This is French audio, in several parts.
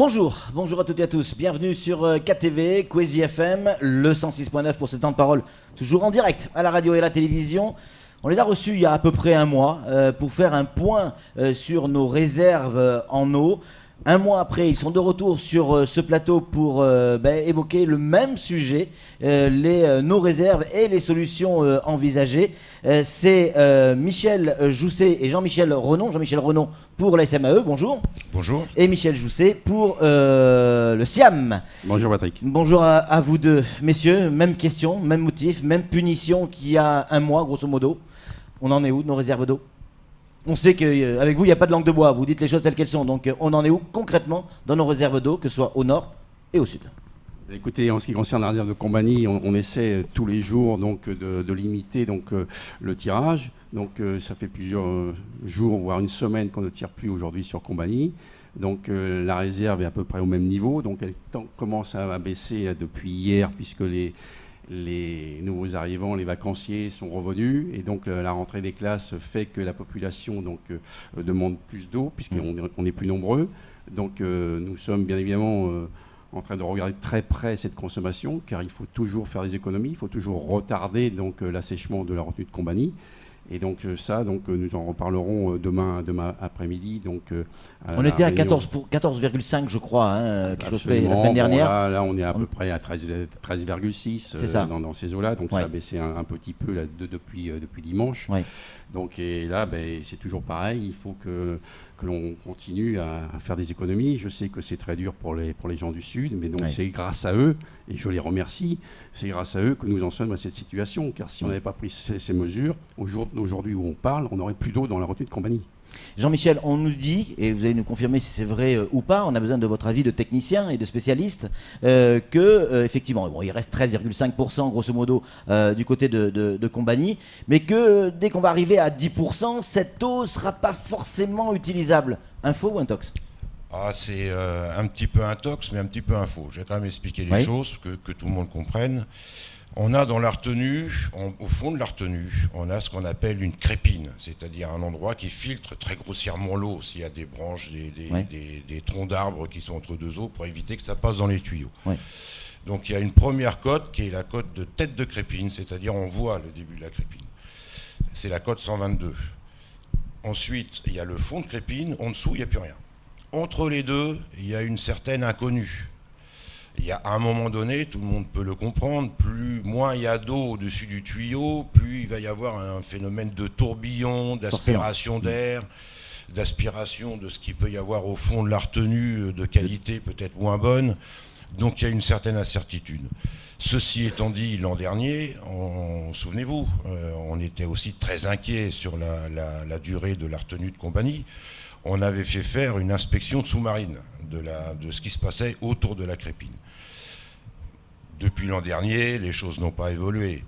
Bonjour à toutes et à tous. Bienvenue sur KTV, Kwezi FM, le 106.9 pour ce temps de parole, toujours en direct à la radio et à la télévision. On les a reçus il y a à peu près un mois pour faire un point sur nos réserves en eau. Un mois après, ils sont de retour sur ce plateau pour évoquer le même sujet, nos réserves et les solutions envisagées. C'est Michel Jousset et Jean-Michel Renon. Jean-Michel Renon pour la SMAE, bonjour. Bonjour. Et Michel Jousset pour le SIAM. Bonjour Patrick. Bonjour à vous deux, messieurs. Même question, même motif, même punition qu'il y a un mois, grosso modo. On en est où de nos réserves d'eau ? On sait qu'avec vous, il n'y a pas de langue de bois. Vous dites les choses telles qu'elles sont. Donc, on en est où concrètement dans nos réserves d'eau, que ce soit au nord et au sud ? Écoutez, en ce qui concerne la réserve de Combani, on essaie tous les jours donc, de limiter le tirage. Donc, ça fait plusieurs jours, voire une semaine qu'on ne tire plus aujourd'hui sur Combani. Donc, la réserve est à peu près au même niveau. Donc, elle commence à baisser depuis hier, puisque les nouveaux arrivants, les vacanciers sont revenus et donc la rentrée des classes fait que la population demande plus d'eau puisqu'on est plus nombreux. Donc nous sommes bien évidemment en train de regarder très près cette consommation car il faut toujours faire des économies, il faut toujours retarder l'assèchement de la retenue de Combani. Et donc nous en reparlerons demain après-midi. On était à 14,5 je crois, quelque chose la semaine dernière. Là on est à peu près à 13,6 dans ces eaux-là. Donc ça a baissé un petit peu là, depuis dimanche. Ouais. Donc et là c'est toujours pareil, il faut que l'on continue à faire des économies. Je sais que c'est très dur pour les gens du Sud, mais donc c'est grâce à eux, et je les remercie, c'est grâce à eux que nous en sommes à cette situation. Car si on n'avait pas pris ces mesures, aujourd'hui où on parle, on n'aurait plus d'eau dans la retenue de Combani. Jean-Michel, on nous dit, et vous allez nous confirmer si c'est vrai ou pas, on a besoin de votre avis de technicien et de spécialiste, effectivement, il reste 13,5% grosso modo du côté de Combani, mais que dès qu'on va arriver à 10%, cette eau ne sera pas forcément utilisable. Info ou intox ? C'est un petit peu intox, mais un petit peu info. Je vais quand même expliquer les choses, que tout le monde comprenne. On a dans la retenue, au fond de la retenue, on a ce qu'on appelle une crépine, c'est-à-dire un endroit qui filtre très grossièrement l'eau s'il y a des branches, des troncs d'arbres qui sont entre deux eaux pour éviter que ça passe dans les tuyaux. Ouais. Donc il y a une première cote qui est la cote de tête de crépine, c'est-à-dire on voit le début de la crépine. C'est la cote 122. Ensuite, il y a le fond de crépine, en dessous, il n'y a plus rien. Entre les deux, il y a une certaine inconnue. Il y a un moment donné, tout le monde peut le comprendre, moins il y a d'eau au-dessus du tuyau, plus il va y avoir un phénomène de tourbillon, d'aspiration d'air, d'aspiration de ce qu'il peut y avoir au fond de la retenue, de qualité peut-être moins bonne. Donc il y a une certaine incertitude. Ceci étant dit, l'an dernier, souvenez-vous, on était aussi très inquiets sur la durée de la retenue de Combani. On avait fait faire une inspection sous-marine de ce qui se passait autour de la crépine. Depuis l'an dernier, les choses n'ont pas évolué.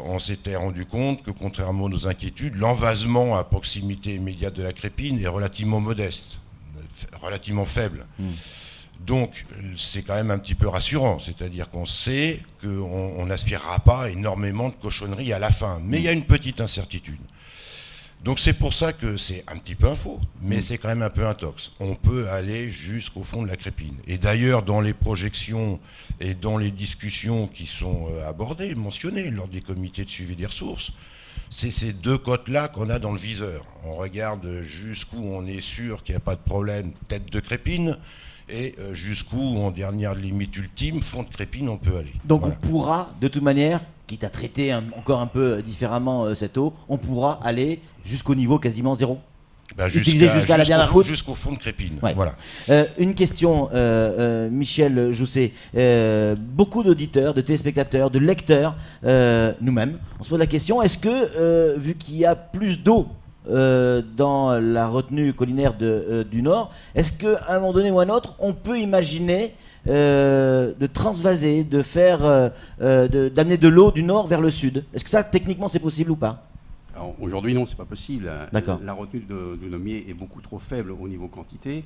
On s'était rendu compte que, contrairement à nos inquiétudes, l'envasement à proximité immédiate de la crépine est relativement modeste, relativement faible. Donc, c'est quand même un petit peu rassurant, c'est-à-dire qu'on sait qu'on n'aspirera pas énormément de cochonneries à la fin. Mais il y a une petite incertitude. Donc c'est pour ça que c'est un petit peu info, mais c'est quand même un peu intox. On peut aller jusqu'au fond de la crépine. Et d'ailleurs, dans les projections et dans les discussions qui sont abordées, mentionnées lors des comités de suivi des ressources, c'est ces deux cotes-là qu'on a dans le viseur. On regarde jusqu'où on est sûr qu'il n'y a pas de problème tête de crépine, et jusqu'où, en dernière limite ultime, fond de crépine, on peut aller. Donc voilà. On pourra, de toute manière, quitte à traiter encore un peu différemment cette eau, on pourra aller jusqu'au niveau quasiment zéro. Jusqu'à la dernière goutte. Jusqu'au fond de crépine. Ouais. Voilà. Une question, Michel Jousset. Beaucoup d'auditeurs, de téléspectateurs, de lecteurs, nous-mêmes, on se pose la question, est-ce que, vu qu'il y a plus d'eau dans la retenue collinaire du Nord, est-ce qu'à un moment donné ou à un autre, on peut imaginer de transvaser, de faire, d'amener de l'eau du Nord vers le Sud ? Est-ce que ça, techniquement, c'est possible ou pas ? Alors, aujourd'hui, non, c'est pas possible. D'accord. La retenue du Nomier est beaucoup trop faible au niveau quantité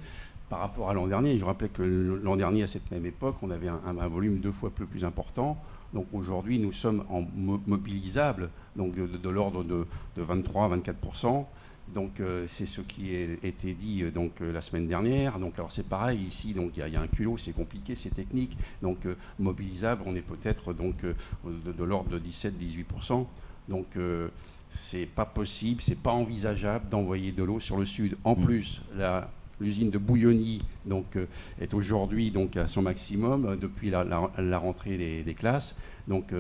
par rapport à l'an dernier. Je rappelais que l'an dernier, à cette même époque, on avait un volume 2 fois plus important. Donc aujourd'hui, nous sommes en mobilisables, donc de l'ordre de 23-24%. Donc c'est ce qui a été dit la semaine dernière. Donc alors c'est pareil ici, donc il y a un culot, c'est compliqué, c'est technique. Donc mobilisable, on est peut-être de l'ordre de 17-18%. Donc c'est pas possible, c'est pas envisageable d'envoyer de l'eau sur le sud. En plus, l'usine de Bouillonny est aujourd'hui à son maximum depuis la rentrée des classes. Donc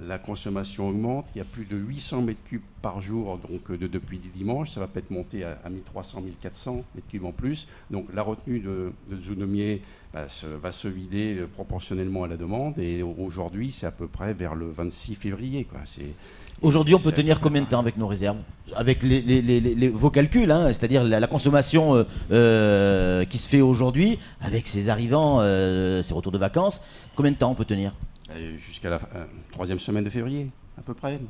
la consommation augmente, il y a plus de 800 mètres cubes par jour depuis dimanche, ça va peut-être monter à 1300, 1400 mètres cubes en plus. Donc la retenue de Zounomier va se vider proportionnellement à la demande et aujourd'hui c'est à peu près vers le 26 février. Aujourd'hui, on peut tenir combien de temps avec nos réserves? Avec vos calculs, c'est-à-dire la consommation qui se fait aujourd'hui, avec ces arrivants, ces retours de vacances, combien de temps on peut tenir? Jusqu'à la troisième semaine de février, à peu près.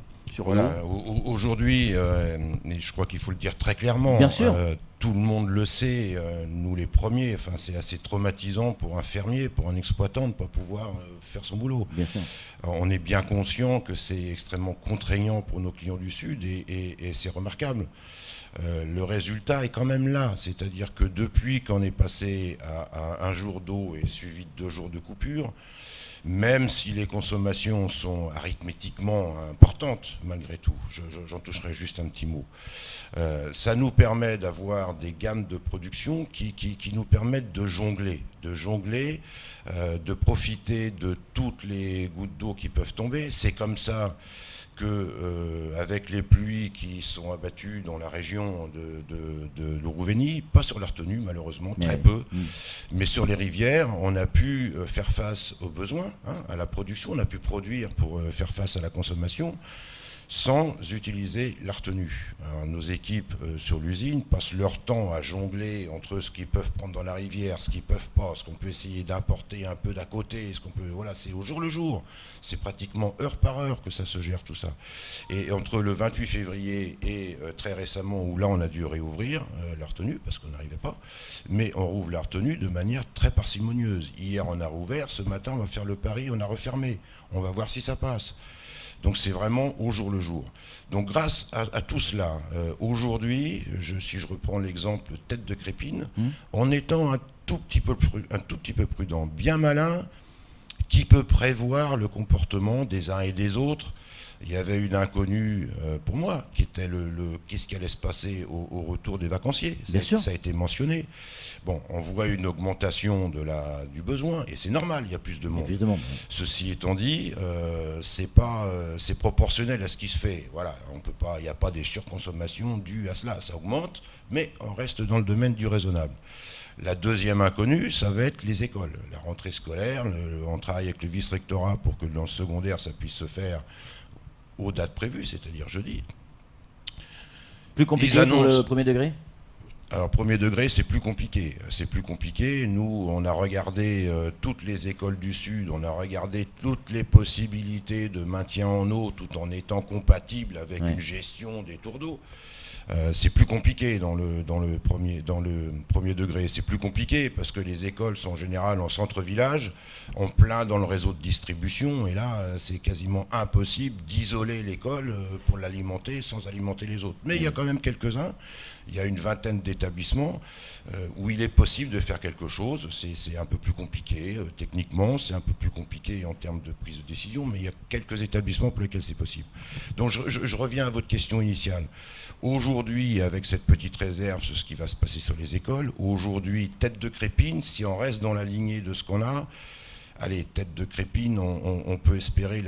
Aujourd'hui, je crois qu'il faut le dire très clairement, bien sûr. Tout le monde le sait, nous les premiers, c'est assez traumatisant pour un fermier, pour un exploitant de ne pas pouvoir faire son boulot. Bien sûr. Alors, on est bien conscient que c'est extrêmement contraignant pour nos clients du Sud et c'est remarquable. Le résultat est quand même là, c'est-à-dire que depuis qu'on est passé à un jour d'eau et suivi de 2 jours de coupure, même si les consommations sont arithmétiquement importantes, malgré tout, j'en toucherai juste un petit mot, ça nous permet d'avoir des gammes de production qui nous permettent de jongler, de profiter de toutes les gouttes d'eau qui peuvent tomber. C'est comme ça que, avec les pluies qui sont abattues dans la région de l'Ourouveni, pas sur la retenue malheureusement, très peu, mais sur les rivières, on a pu faire face aux besoins, à la production, on a pu produire pour faire face à la consommation, sans utiliser la retenue. Alors, nos équipes sur l'usine passent leur temps à jongler entre ce qu'ils peuvent prendre dans la rivière, ce qu'ils peuvent pas, ce qu'on peut essayer d'importer un peu d'à côté, c'est au jour le jour. C'est pratiquement heure par heure que ça se gère tout ça. Et entre le 28 février et très récemment, où là on a dû réouvrir la retenue parce qu'on n'arrivait pas, mais on rouvre la retenue de manière très parcimonieuse. Hier on a rouvert, ce matin on va faire le pari, on a refermé. On va voir si ça passe. Donc c'est vraiment au jour le jour. Donc grâce à tout cela, aujourd'hui, si je reprends l'exemple tête de Crépine, en étant un tout petit peu prudent, bien malin, qui peut prévoir le comportement des uns et des autres. Il y avait une inconnue pour moi, qui était qu'est-ce qui allait se passer au retour des vacanciers. Ça a été mentionné. Bon, on voit une augmentation du besoin, et c'est normal, il y a plus de monde. Ceci étant dit, c'est proportionnel à ce qui se fait. Voilà, il n'y a pas des surconsommations dues à cela. Ça augmente, mais on reste dans le domaine du raisonnable. La deuxième inconnue, ça va être les écoles. La rentrée scolaire, on travaille avec le vice-rectorat pour que dans le secondaire, ça puisse se faire aux dates prévues, c'est-à-dire jeudi. Plus compliqué pour le premier degré ? Alors, premier degré, c'est plus compliqué. Nous, on a regardé toutes les écoles du Sud, on a regardé toutes les possibilités de maintien en eau tout en étant compatible avec une gestion des tours d'eau. C'est plus compliqué dans le premier degré. C'est plus compliqué parce que les écoles sont en général en centre-village, en plein dans le réseau de distribution. Et là, c'est quasiment impossible d'isoler l'école pour l'alimenter sans alimenter les autres. Mais il y a quand même quelques-uns. Il y a une vingtaine d'établissements où il est possible de faire quelque chose. C'est un peu plus compliqué techniquement, c'est un peu plus compliqué en termes de prise de décision, mais il y a quelques établissements pour lesquels c'est possible. Donc je reviens à votre question initiale. Aujourd'hui, avec cette petite réserve sur ce qui va se passer sur les écoles, aujourd'hui, tête de Crépine, si on reste dans la lignée de ce qu'on a, allez, tête de Crépine, on peut espérer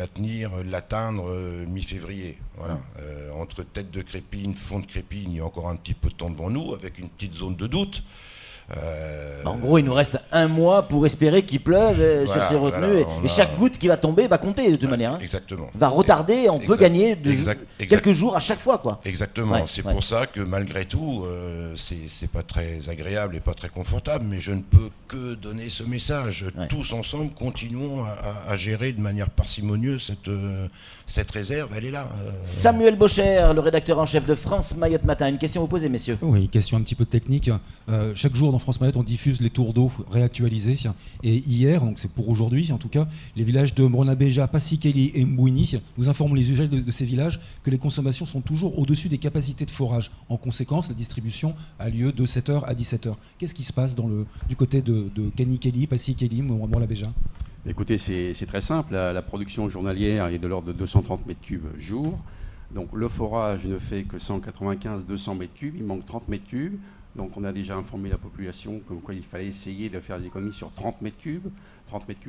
l'atteindre mi-février. Voilà. Entre tête de Crépine, fond de Crépine, il y a encore un petit peu de temps devant nous, avec une petite zone de doute. En gros, il nous reste un mois pour espérer qu'il pleuve sur ces retenues. Et chaque goutte qui va tomber va compter de toute manière. Exactement. Va retarder, on peut gagner quelques jours à chaque fois. Exactement. Ouais, c'est pour ça que malgré tout, c'est pas très agréable et pas très confortable, mais je ne peux que donner ce message. Ouais. Tous ensemble, continuons à gérer de manière parcimonieuse cette réserve. Elle est là. Samuel Bocher, le rédacteur en chef de France Mayotte Matin. Une question à vous poser, messieurs. Oui, question un petit peu technique. Chaque jour, dans France Mayotte, on diffuse les tours d'eau réactualisés. Et hier, donc c'est pour aujourd'hui en tout cas, les villages de Mrona-Béja, Passikeli et Mbouini nous informent les usagers de ces villages que les consommations sont toujours au-dessus des capacités de forage. En conséquence, la distribution a lieu de 7h à 17h. Qu'est-ce qui se passe du côté de Kanikeli, Passikeli, Mrona-Béja ? Écoutez, c'est très simple. La production journalière est de l'ordre de 230 mètres cubes jour. Donc le forage ne fait que 195-200 mètres cubes. Il manque 30 mètres cubes. Donc on a déjà informé la population comme quoi il fallait essayer de faire des économies sur 30 mètres cubes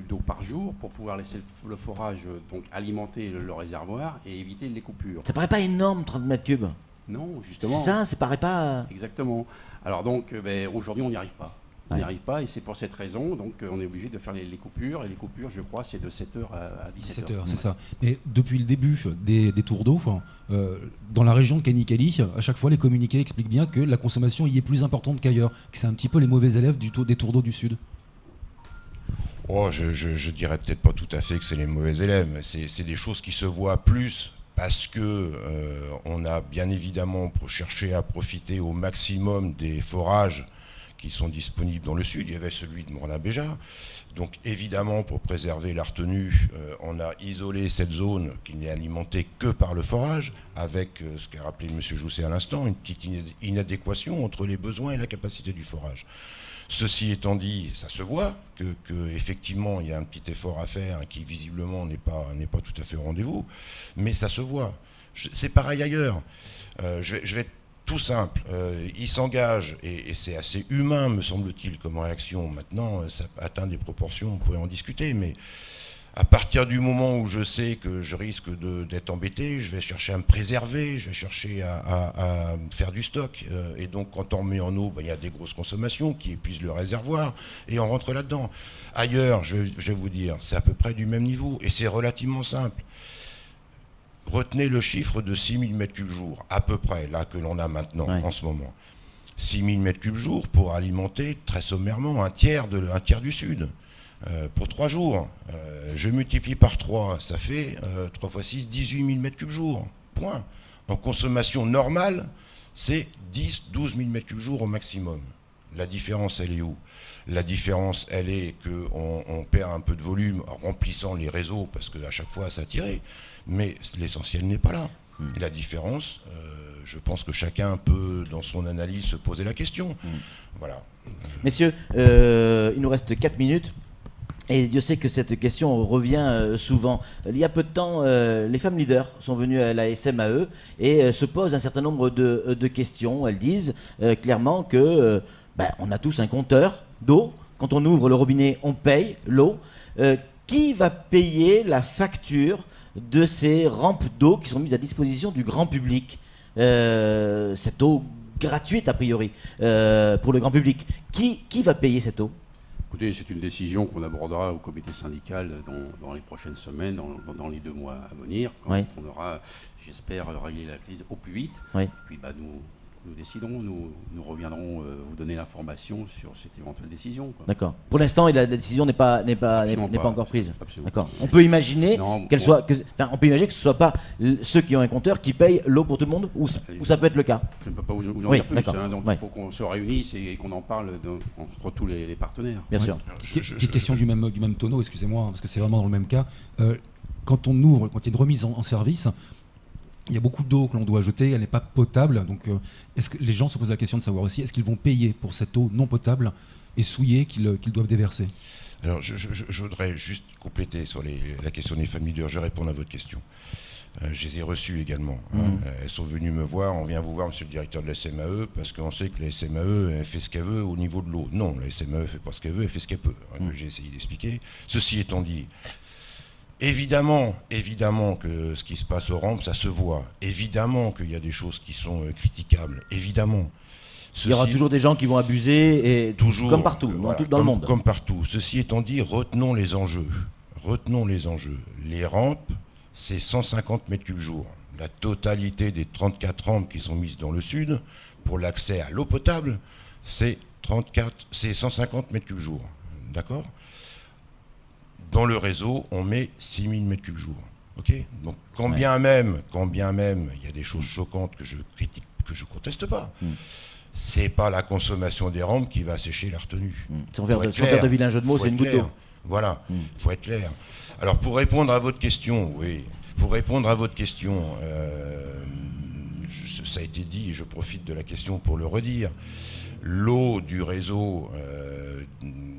d'eau par jour pour pouvoir laisser le forage donc alimenter le réservoir et éviter les coupures. Ça paraît pas énorme, 30 mètres cubes. Non, justement. C'est ça paraît pas... Exactement. Alors donc aujourd'hui on n'y arrive pas. On n'y arrive pas et c'est pour cette raison donc on est obligé de faire les coupures et les coupures je crois c'est de 7h à 17h. 17h, c'est ça. Mais depuis le début des tours d'eau, dans la région de Kanikeli, à chaque fois les communiqués expliquent bien que la consommation y est plus importante qu'ailleurs, que c'est un petit peu les mauvais élèves des tours d'eau du Sud. Oh, je dirais peut-être pas tout à fait que c'est les mauvais élèves, mais c'est des choses qui se voient plus parce que on a bien évidemment cherché à profiter au maximum des forages qui sont disponibles dans le sud. Il y avait celui de Mrona-Béja. Donc évidemment, pour préserver la retenue, on a isolé cette zone qui n'est alimentée que par le forage, avec ce qu'a rappelé M. Jousset à l'instant, une petite inadéquation entre les besoins et la capacité du forage. Ceci étant dit, ça se voit que effectivement il y a un petit effort à faire qui visiblement n'est pas tout à fait au rendez-vous, mais ça se voit. C'est pareil ailleurs. Je vais être tout simple. Il s'engage, et c'est assez humain me semble-t-il comme réaction. Maintenant, ça atteint des proportions, on pourrait en discuter, mais à partir du moment où je sais que je risque d'être embêté, je vais chercher à me préserver, je vais chercher à faire du stock. Et donc, quand on remet en eau, il y a des grosses consommations qui épuisent le réservoir et on rentre là-dedans. Ailleurs, je vais vous dire, c'est à peu près du même niveau et c'est relativement simple. Retenez le chiffre de 6000 m3 jour, à peu près, là que l'on a maintenant, en ce moment. 6000 m3 jour pour alimenter très sommairement un tiers du Sud. Pour 3 jours, je multiplie par 3, ça fait 3 x 6, 18 000 m3 jour. Point. En consommation normale, c'est 10-12 000 m3 jour au maximum. La différence, elle est où ? La différence, elle est qu'on perd un peu de volume en remplissant les réseaux, parce qu'à chaque fois, ça a tiré. Mais l'essentiel n'est pas là. Et la différence, je pense que chacun peut, dans son analyse, se poser la question. Voilà. Messieurs, il nous reste 4 minutes. Et Dieu sait que cette question revient souvent. Il y a peu de temps, les femmes leaders sont venues à la SMAE et se posent un certain nombre de questions. Elles disent clairement que on a tous un compteur d'eau. Quand on ouvre le robinet, on paye l'eau. Qui va payer la facture de ces rampes d'eau qui sont mises à disposition du grand public, cette eau gratuite a priori pour le grand public. Qui va payer cette eau ? Écoutez, c'est une décision qu'on abordera au comité syndical dans les prochaines semaines, dans les 2 mois à venir, quand on aura, j'espère, réglé la crise au plus vite. Et puis nous décidons, nous reviendrons vous donner l'information sur cette éventuelle décision. D'accord. Pour l'instant, la décision n'est pas encore prise. D'accord. On peut imaginer on peut imaginer que ce ne soit pas ceux qui ont un compteur qui payent l'eau pour tout le monde, ou ça peut être le cas. Je ne peux pas vous en dire plus. Donc il faut qu'on se réunisse et qu'on en parle entre tous les partenaires. Bien sûr. Petite question du même tonneau, excusez-moi, parce que c'est vraiment dans le même cas. Quand on ouvre, quand il y a une remise en service, il y a beaucoup d'eau que l'on doit jeter, elle n'est pas potable. Donc, est-ce que les gens se posent la question de savoir aussi, est-ce qu'ils vont payer pour cette eau non potable et souillée qu'ils doivent déverser ? Alors, je voudrais juste compléter sur la question des familles leaders. Je réponds à votre question. Je les ai reçues également. Elles sont venues me voir. On vient vous voir, monsieur le directeur de la SMAE, parce qu'on sait que la SMAE elle fait ce qu'elle veut au niveau de l'eau. Non, la SMAE ne fait pas ce qu'elle veut, elle fait ce qu'elle peut. J'ai essayé d'expliquer. Ceci étant dit, évidemment que ce qui se passe aux rampes, ça se voit. Évidemment qu'il y a des choses qui sont critiquables. Évidemment. Il y aura toujours des gens qui vont abuser, et toujours, comme partout, dans le monde. Comme partout. Ceci étant dit, retenons les enjeux. Les rampes, c'est 150 m3 jour. La totalité des 34 rampes qui sont mises dans le sud, pour l'accès à l'eau potable, c'est 150 m3 jour. D'accord ? Dans le réseau, on met 6000 m3 jour. Okay ? Donc, quand bien même, il y a des choses choquantes que je critique, que je ne conteste pas. c'est pas la consommation des rampes qui va assécher la retenue. Sans faire de vilain jeu de mots, c'est une goutte d'eau. Voilà, faut être clair. Alors pour répondre à votre question, ça a été dit, et je profite de la question pour le redire. L'eau du réseau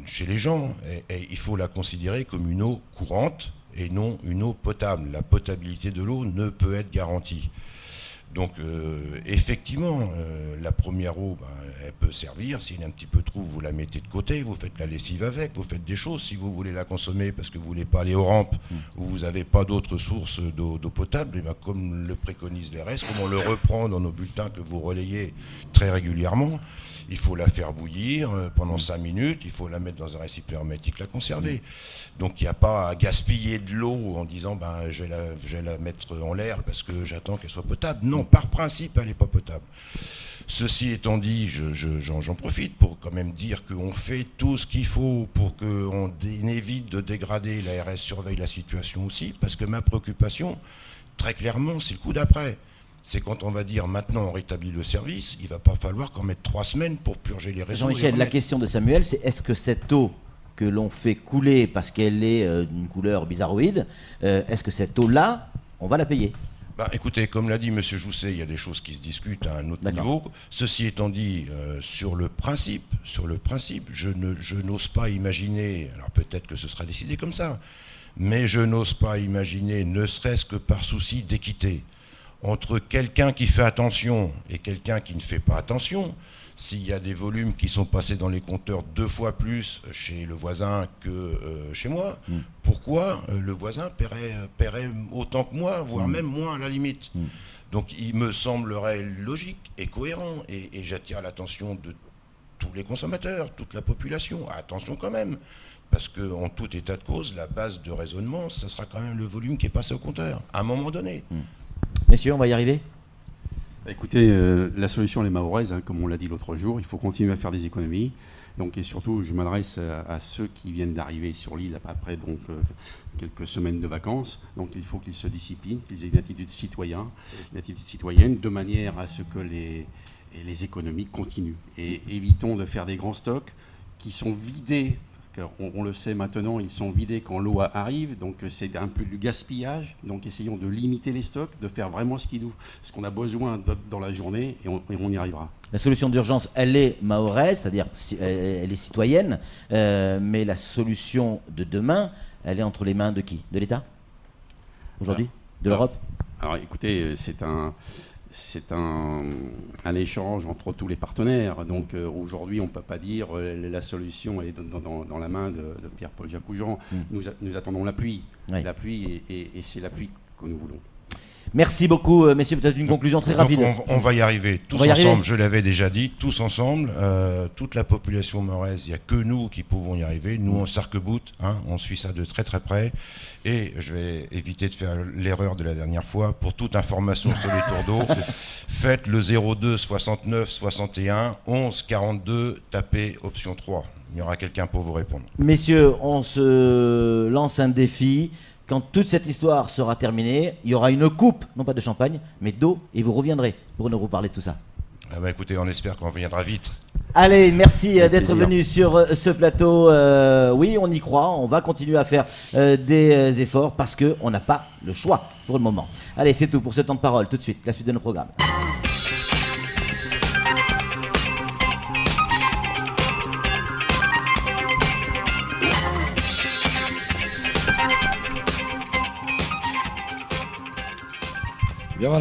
chez les gens, il faut la considérer comme une eau courante et non une eau potable. La potabilité de l'eau ne peut être garantie. Donc effectivement, la première eau, elle peut servir. S'il est un petit peu trop, vous la mettez de côté, vous faites la lessive avec, vous faites des choses. Si vous voulez la consommer parce que vous ne voulez pas aller aux rampes ou vous n'avez pas d'autres sources d'eau potable, comme le préconisent les RES, comme on le reprend dans nos bulletins que vous relayez très régulièrement, il faut la faire bouillir pendant 5 minutes, il faut la mettre dans un récipient hermétique, la conserver. Donc il n'y a pas à gaspiller de l'eau en disant je vais la mettre en l'air parce que j'attends qu'elle soit potable. Non, par principe, elle n'est pas potable. Ceci étant dit, j'en profite pour quand même dire qu'on fait tout ce qu'il faut pour qu'on évite de dégrader. L'ARS surveille la situation aussi, parce que ma préoccupation, très clairement, c'est le coup d'après. C'est quand on va dire maintenant on rétablit le service, il ne va pas falloir qu'en mettre 3 semaines pour purger les réseaux. Jean-Michel, la question de Samuel, c'est est-ce que cette eau que l'on fait couler parce qu'elle est d'une couleur bizarroïde, est-ce que cette eau-là, on va la payer ? Écoutez, comme l'a dit M. Jousset, il y a des choses qui se discutent à un autre niveau. Ceci étant dit, sur le principe, je n'ose pas imaginer, alors peut-être que ce sera décidé comme ça, mais je n'ose pas imaginer, ne serait-ce que par souci d'équité, entre quelqu'un qui fait attention et quelqu'un qui ne fait pas attention. S'il y a des volumes qui sont passés dans les compteurs 2 fois plus chez le voisin que chez moi, pourquoi le voisin paierait autant que moi, voire même moins à la limite. Donc il me semblerait logique et cohérent, et j'attire l'attention de tous les consommateurs, toute la population. Attention quand même, parce qu'en tout état de cause, la base de raisonnement, ça sera quand même le volume qui est passé au compteur, à un moment donné. Messieurs, on va y arriver ? Écoutez, la solution elle est mahoraise, comme on l'a dit l'autre jour, il faut continuer à faire des économies. Donc, et surtout, je m'adresse à ceux qui viennent d'arriver sur l'île après quelques semaines de vacances. Donc il faut qu'ils se disciplinent, qu'ils aient une attitude citoyenne, de manière à ce que les économies continuent. Et évitons de faire des grands stocks qui sont vidés. On le sait maintenant, ils sont vidés quand l'eau arrive, donc c'est un peu du gaspillage. Donc essayons de limiter les stocks, de faire vraiment ce qu'on a besoin dans la journée, et on y arrivera. La solution d'urgence, elle est mahoraise, c'est-à-dire elle est citoyenne, mais la solution de demain, elle est entre les mains de qui ? De l'État ? Aujourd'hui ? De l'Europe ? Alors écoutez, c'est un échange entre tous les partenaires. Donc aujourd'hui, on ne peut pas dire la solution est dans la main de Pierre-Paul Jacoujean. Nous attendons l'appui. Oui. L'appui, et c'est l'appui que nous voulons. Merci beaucoup, messieurs. Peut-être une conclusion très rapide. On va y arriver, tous ensemble, je l'avais déjà dit, tous ensemble, toute la population mahoraise, il n'y a que nous qui pouvons y arriver. Nous, on s'arc-boute, on suit ça de très très près. Et je vais éviter de faire l'erreur de la dernière fois. Pour toute information sur les tours d'eau, faites le 02 69 61 11 42, tapez option 3. Il y aura quelqu'un pour vous répondre. Messieurs, on se lance un défi. Quand toute cette histoire sera terminée, il y aura une coupe, non pas de champagne, mais d'eau, et vous reviendrez pour nous reparler de tout ça. Écoutez, on espère qu'on reviendra vite. Allez, merci d'être venu sur ce plateau. Oui, on y croit, on va continuer à faire des efforts parce qu'on n'a pas le choix pour le moment. Allez, c'est tout pour ce temps de parole. Tout de suite, la suite de nos programmes. Bien voilà.